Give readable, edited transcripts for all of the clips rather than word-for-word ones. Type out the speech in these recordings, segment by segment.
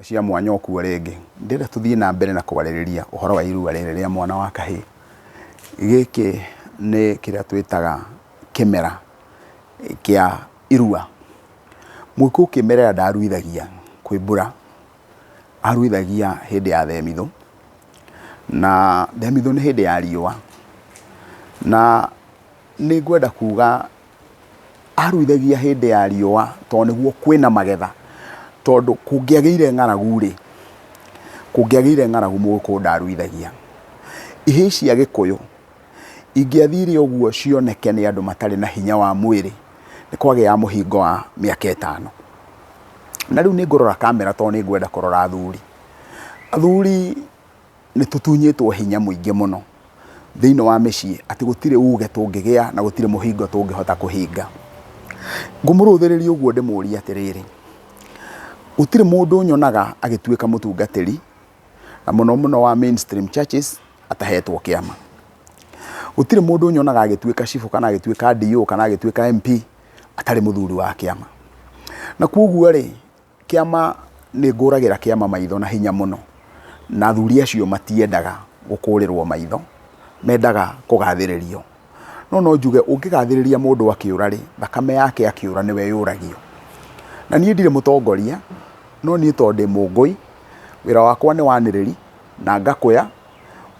cia mwanya okuo ringi ndira tuthie na mbere na kwaririria uhoro wa irua riri ria mwana wa kahii giki ni kiria twitaga kimera kia irua muiku kimerera ndaruithagia kwibura aruithagia hindi ya themitho na themitho ni hindi ya riua na ni ngwenda kuga aruithagia hindi ya riua to niguo kwina magetha tondu kungiagire ng'aragu muguku ndaruithagia ihii cia gikuyu ingiathire uguo cioneke ni andu matari na hinya wa mwiri ni kwagia muhingo wa miaka 5 na riu ni ngurora kamera to ni ngwenda kurora athuri ni tutunyitwo hinya muingi muno thiini wa micii ati gutire uge tungigia na gutire muhingo tungihota kuhinga ngumuruthiriria uguo ndimuria atiriri utire mundu nyonaga agituika mutungatiri na muno wa mainstream churches atahetwo kiama utire mundu nyonaga agituika chifu kana agituika DO kana agituika MP atari muthuri wa kiama na kuguo ri kiama ni nguragira kiama maitho na hinya muno na athuri acio matiendaga gukurirwo maitho mendaga kugathiririo no njuge ungigathiriria mundu akiura ri thakame yake akiura niwe yuragio na nie ndire mutongoria no nie to ndi mungui wira wakwa ni waniriri na ngakuya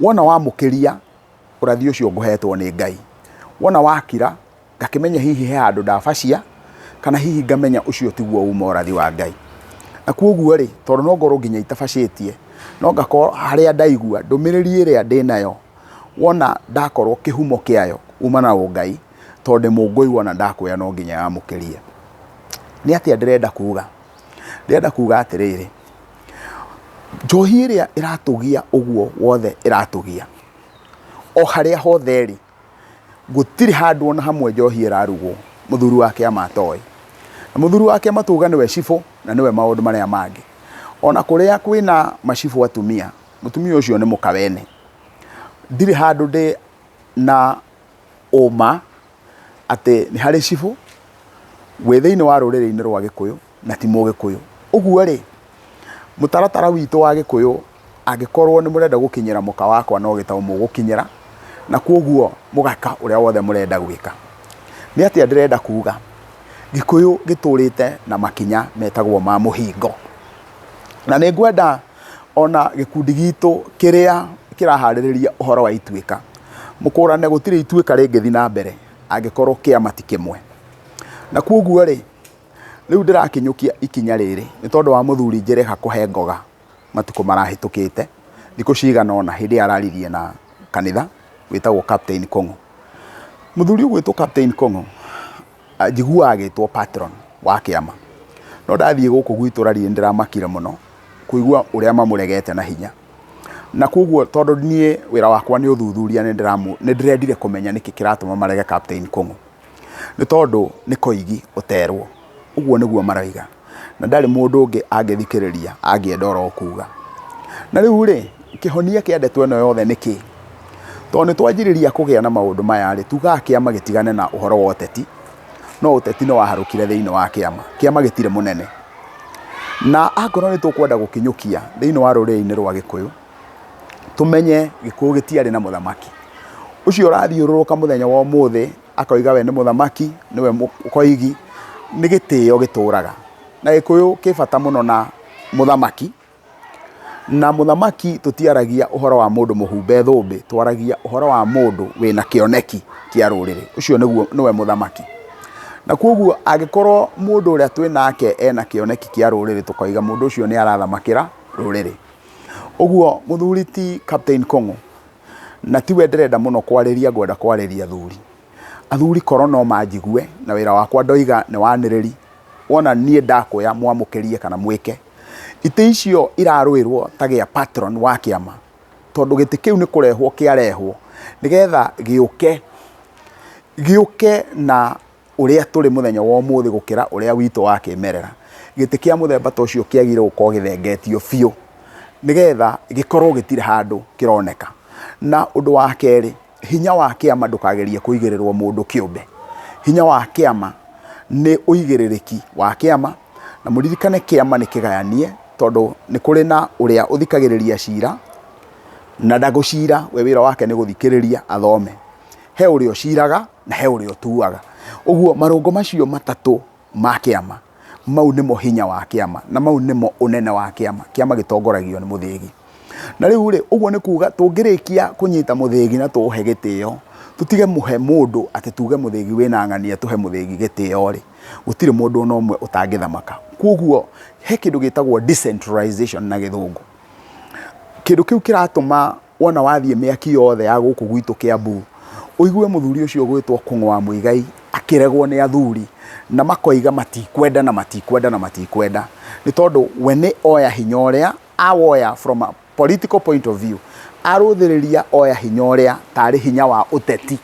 wona wamukiria urathi ucio nguhetwo ni Ngai wona wakira ngakimenya hihi he andu ndabacia kana hihi ngamenya ucio tiguo uma urathi wa Ngai na kuoguo ri tondu no ngoro nginya itabacitie no ngakoro haria ndaigua ndumiriri iria ndinayo wona ndakorwo kihumo kiayo uma na Ngai tondu mungui wona ndakuya no nginya yamukiria ni atia ndirenda kuga atiriri njohi iria iratugia uguo wothe iratugia o haria hothe ri gutiri handu ona hamwe njohi irarugwo muthuri wake amatoi na muthuri wake amatuga niwe cifu na niwe maundu maria mangi ona kuria kwina macifu atumia mutumia ucio ni mukawene ndiri handu ndi na uma ati ni hari cifu we thiini wa ruriri-ini rwa Gikuyu na ti Mugikuyu uguo ri mutaratara witu wa Gikuyu angikorwo ni murenda gukinyira muka wakwa no gitau mugukinyira na kuoguo mugaka uria wothe murenda gwika ni atia ndirenda kuga Gikuyu giturite na makinya metagwo ma muhingo na ni ngwenda ona gikundi gitu kiria kirahaririria uhoro wa ituika mukurane gutire ituika ringithi na mbere angikorwo kiama ti kimwe na kuoguo ri riu ndirakinyukia ikinya riri ni tondu wa muthuri Njereka kuhe ngoga matuko marahitukite thiku cigana ona hindi araririe na kanitha witagwo Captain Kongo muthuri ugwitwo Captain Kongo njiguaga agitwo patron wa kiama no ndathie guku gwitu rari ndiramakire muno kuigua uria mamuregete na hinya na kuoguo tondu nie wira wakwa ni uthuthuria ni ndirendire kumenya niki kiratuma marege Captain Kongo ni tondu ni koigi uterwo uguo niguo maraiga na ndari mundu ungi angithikiriria angiendora kuga na riu ri kihonia kiendetwo eno yothe niki tondu ni twanjiriria kugia na maundu maya ri tuga kiama gitigane na uhoro wa uteti no uteti no waharukire thiini wa kiama gitire munene na akorwo ni tukwenda gukinyukia thiini wa ruriri-ini rwa Gikuyu tumenye Gikuyu gitiari na muthamaki ucio rathiururuka muthenya wa umuthi akoiga we ni muthamaki niwe koigi ni gitio gituraga na Gikuyu kibata muno na muthamaki tutiaragia uhoro wa mundu muhumbe thumbi twaragia uhoro wa mundu wina kioneki kia ruriri ucio niwe muthamaki na kuoguo agikorwo mundu uria twinake ena kioneki kia ruriri tukoiga mundu ucio ni arathamakira ruriri uguo muthuri ti Captain Kongo na tiwe ndirenda muno kwariria ngwenda kwariria athuri korwo no manjigue na wira wakwa ndoiga ni waniriri wona nie ndakuya mwamukirie kana mwike ite icio irarwirwo tagia patron wa kiama tondu giti kiu ni kurehwo kiarehwo nigetha giuke na uria turi muthenya wa umuthi gukira uria witu wa kimerera giti kia muthemba tocio kiagire gukorwo githengetio biu nigetha gikorwo gitire handu kironeka na undu wa keri hinya wa kiama ndukagerie kuigirirwo mundu kiumbe hinya wa kiama ni uigiririki wa kiama na muririkane kiama ni kigayanie tondu ni kuri na uria uthikagiriria cira na ndagucira we wira wake ni guthikiriria athome. He uria uciraga na he uria utuaga. Uguo marungo macio matatu ma kiama mau nimo hinya wa kiama na mau nimo unene wa kiama. Kiama gitongoragio ni muthigi. Na riu ri uguo ni kuga tungirikia kunyita muthigi na tuhe gitio, tutige muhe mundu ati tuge muthigi wina ng'ania tuhe muthigi gitio ri gutire mundu no mwe utangithamaka. Koguo he kindu gitagwo decentralization na githungu. Kindu kiu kiratuma wona wathie miaki yothe ya guku gwitu Kiambu uigue muthuri ucio gwitwo Kung'wa Muigai akiregwo ni athuri na makoiga matikwenda na matikwenda na matikwenda ni tondu we ni oya hinya uria awoya from a political point of view, aruthiriria oya hinya uria tari hinya wa uteti,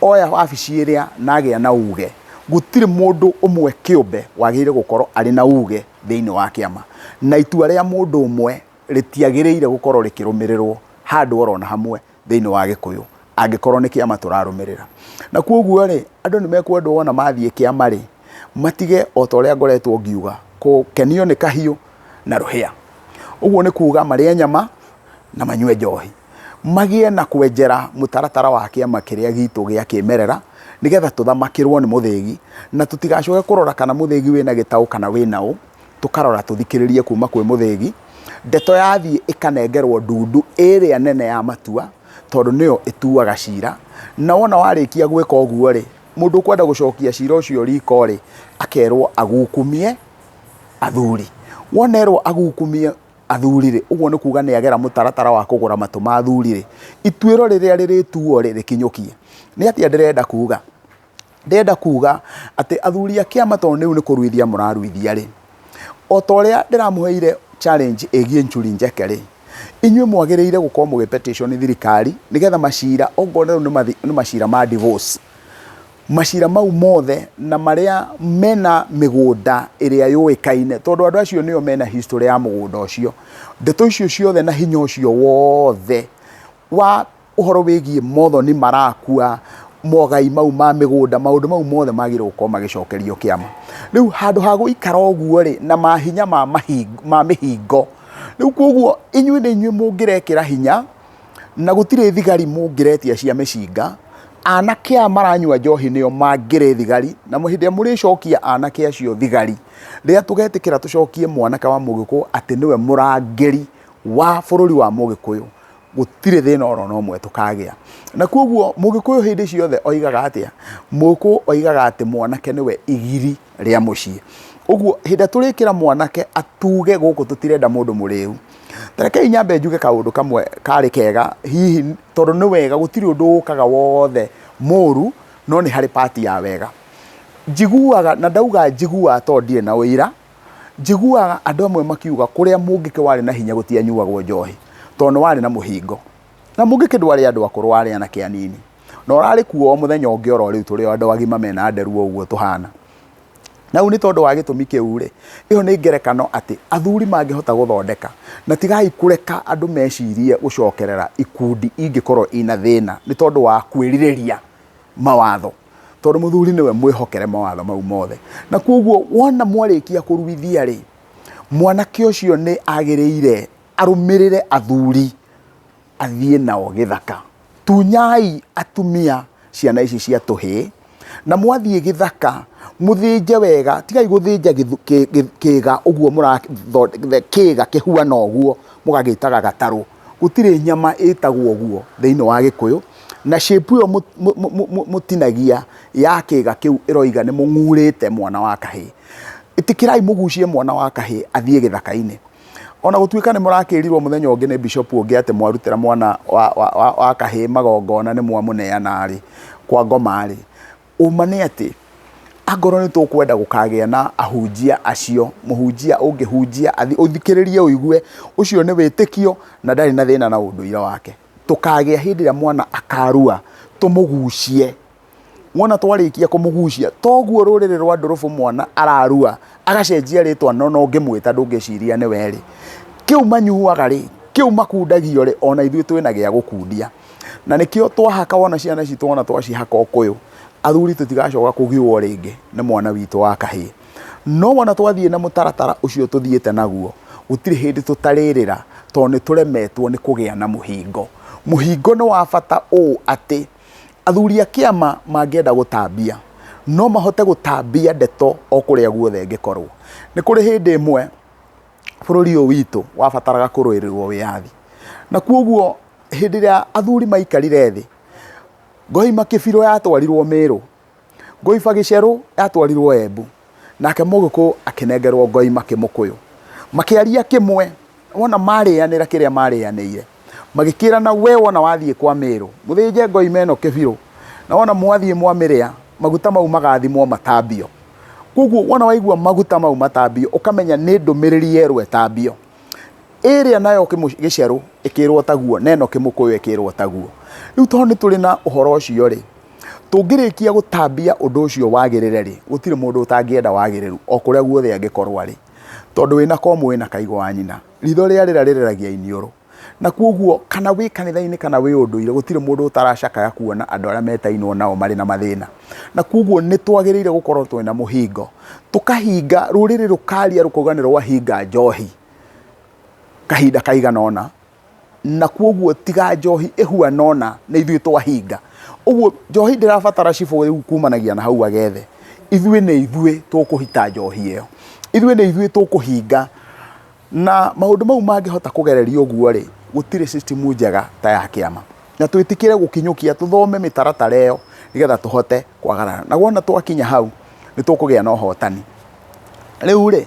oya wabici iria nagia na uge. Gutire mundu umwe kiumbe wagire gukorwo ari na uge thiini wa kiama, na itua ria mundu umwe ritiagiriire gukorwo rikirumirirwo handu orona hamwe thiini wa Gikuyu angikorwo ni kiama turarumirira. Na koguo ri andu ni mekwendwo wona mathie kiama ri matige otoria ngoretwo ngiuga kukenio ni kahiu na ruhia. Uguo ni kuga maria nyama na manywe njohi, magie na kwenjera mutaratara wa kiama kiria gitu gia kimerera nigetha tuthamakirwo ni muthigi na tutigacoke kurora kana muthigi wina gitau kana wina u, tukarora tuthikiririe kuma kwi muthigi. Ndeto yathie ikanengerwo ndundu iria nene ya matua tondu niyo ituaga cira, na wona warikia gwika uguo ri mundu kwenda gucokia cira ucio riko ri akerwo agukumie athuri. Wonerwo agukumie athuri ri uguo ni kuga ni agera mutaratara wa kugura matu ma athuri ri ituiro riria rirituo ri rikinyukie. Ni atia ndirenda kuga? Ndenda kuga ati athuri a kiama tondu niu ni kuruithia muraruithia ri otoria ndiramuheire challenge egie Njuri Njeke ri inywe mwagiriire gukorwo mugipetition thirikari nigetha macira ongorero ni macira ma divorce, macira mau mothe na maria mena migunda iria yuikaine tondu andu acio nio mena history ya mugunda ucio. Ndeto icio ciothe na hinya ucio wothe wa uhoro wigie motho ni marakua mogai mau ma migunda, maundu mau mothe magire gukorwo magicokerio kiama. Riu handu ha guikara uguo ri na mahinya ma mihingo, riu koguo inywe ni inywe mungirekira hinya na gutire thigari mungiretia cia micinga. Anake a maranyua njohi nio mangire thigari na muhinde muri cokia anake acio thigari ria tugetikira tucokie mwanake wa Mugikuyu ati niwe murangeri wa bururi wa Mugikuyu, gutire thina oro no mwe tukagia. Na koguo Mugikuyu hindi ciothe oigaga atia? Muku oigaga ati mwanake niwe igiri ria mucii. Uguo hinda turikira mwanake atuge guku tutirenda mundu muriu. Tareke nyambe njuge kaundu kamwe kari kega hihi tondu ni wega gutiri undu ukaga wothe muru no ni hari party ya wega. Njiguaga na ndauga njigua tondu ndire na wira, njiguaga andu amwe makiuga kuria Mungiki wari na hinya gutianyuagwo njohi tondu wari na muhingo, na Mungiki ndwari andu akuru wari anake anini no rari kuo muthenya ungi oro riu turi andu agima mena nderu uguo tuhana. Na uni tondu wa gitumi kiu ri iyo ni ngerekano ati athuri mangihota guthondeka na tigai kureka andu mecirie gucokerera ikundi ingikorwo ina thina ni tondu wa kwiririria mawatho, tondu muthuri niwe mwihokere mawatho mau mothe. Na koguo wona mwarikia kuruithia ri mwanake ucio ni agiriire arumirire athuri athie nao githaka. Tunyai atumia ciana ici cia tuhi na mwathie githaka muthinje wega, tigai guthinja kiga uguo kiga kihuana uguo mugagitaga gataru. Gutire nyama itagwo uguo thiini wa Gikuyu na shape yo mutinagia ya kiga kiu iroiga ni mungurite mwana wa kahi. Itikirai mugucie mwana wa kahi athie githaka-ini. Ona gutuika ni murakirirwo muthenya ungi ni bishop ungi ati mwarutira mwana wa kahi magongona ni mwamuneana ari kwa ngoma ari. Umane ati agoro ni tukwenda gukagia na ahunjia acio, muhunjia ungihunjia uthikiririe uigue ucio ni witikio na ndari na thina na unduira wake. Tukagia hindi ya mwana akarua tumugucie. Mwana twarikia kumugucia toguo rurire rwa ndurufu mwana ararua agacenjia ritwa no ngimwita ndungiciria ni weri. Kiu manyuaga ri, kiu makundagio ri, ona ithuĩ twina gia gukundia. Na nikio twahaka wona ciana citu wona twacihaka ukuyu athuri tutigacoka kugiwo ringi ni mwana witu wa kahi. No wona twathie na mutaratara ucio tuthiete naguo gutiri hindi tutaririra to ni turemetwo ni kugia na muhingo. Muhingo no wa bata ati athuri a kiama mangienda gutambia no mahote gutambia ndeto o kuria guothe ngikorwo. Ni kuri hindi imwe bururi uyu witu wabataraga kuruirirwo wiathi, na kuoguo hindi ria athuri maikarire thi, Ngoima Kibirũ yatwarirwo Meru, Ngoiba Gĩcerũ yatwarirwo Embu, nake Mũgĩkũyũ akinengerwo Ngoima Kĩmũkũyũ. Makiaria kimwe, wona marĩanĩra kĩrĩa marĩanĩire, magĩkĩrana we wona wathiĩ kwa Meru mũthĩnje Ngoima ĩno Kibirũ, na wona mwathiĩ mwamĩrĩa maguta mau magathimwo matambio. Koguo wona waigua maguta mau matambio ukamenya nĩ ndũmĩrĩri yerwo ĩtambio. Ĩrĩa nayo Gĩcerũ ĩkĩrwo taguo, na ĩno Kĩmũkũyũ ĩkĩrwo taguo. Rĩu tondũ nĩ tũrĩ na ũhoro ũcio rĩ, tũngĩrĩkia gũtambia ũndũ ũcio wagĩrĩre rĩ, gũtirĩ mũndũ ũtangĩenda wagĩrĩru o kũrĩa guothe angĩkorwo arĩ. Tondũ wĩna komu wĩna kaigũ wa nyina, ritho rĩa rĩra rĩreragia iniũrũ. Na kuoguo kana wĩ kanitha-inĩ kana wĩ ũndũ-inĩ gũtirĩ mũndũ ũtaracakaga kuona andũ arĩa metainwo nao marĩ na mathĩna. Na kuoguo nĩ twagĩrĩire gũkorwo twĩna mũhingo, tũkahinga rũrĩrĩ rũkaria rũkauga nĩ rwahinga njohi kahinda kaigana ũna, na kuoguo tiga njohi ĩhuana ũna nĩ ithuĩ twahinga. Ũguo njohi ndĩrabatara cibũ rĩu kumanagia na hau agethe, ithuĩ nĩ ithuĩ tũkũhita njohi ĩyo, ithuĩ nĩ ithuĩ tũkũhinga. Na maũndũ mau mangĩhota kũgererio ũguo rĩ, gũtirĩ system njega ta ya kĩama, na twĩtĩkĩre gũkinyũkia, tũthome mĩtaratara ĩyo nĩgetha tũhote kwagarara, na wona twakinya hau nĩ tũkũgĩa na ũhotani. Rĩu rĩ,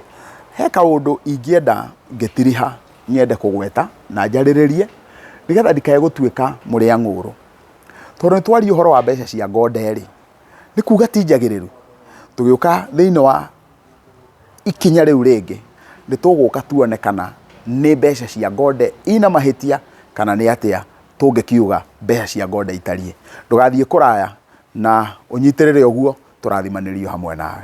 he kaũndũ ingĩenda ngĩtiriha nyende kũgweta na njarĩrĩrie nĩgetha ndikae gũtuĩka mũrĩa ng'ũrũ. Tondũ nĩ twaria ũhoro wa mbeca cia ngonde rĩ, nĩ kuga ti njagĩrĩru. Tũgĩũka thĩinĩ wa ikinya rĩu rĩngĩ nĩ tũgũka tuone kana nĩ mbeca cia ngonde ina mahĩtia kana nĩ atĩa tũngĩkiuga mbeca cia ngonde itariĩ. Ndũgathiĩ kũraya na ũnyitĩrĩre ũguo, tũrathimanĩrio hamwe nawe.